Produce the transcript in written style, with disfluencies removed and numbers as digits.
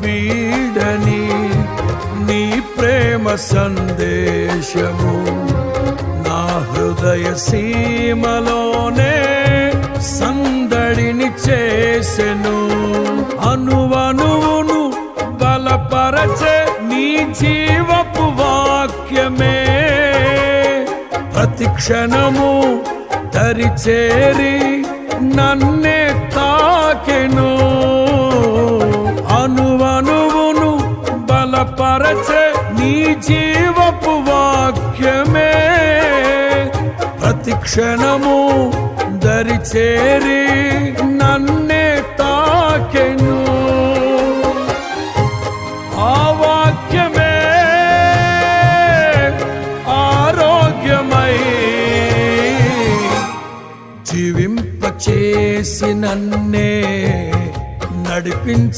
వీడని నీ ప్రేమ సందేశము నా హృదయ సీమలోనే సందడిని చేసెను. అనువనువును బలపరచే నీ జీవపు వాక్యమే ప్రతి క్షణము దరిచేరి నన్నే తాకెను. అనువనువును బలపరచే నీ జీవపు వాక్యమే ప్రతి క్షణము దరిచేరి నన్నే తాకెను. ఆ వాక్యమే ఆరోగ్యమై జీవింపచేసి నన్నే నడిపించ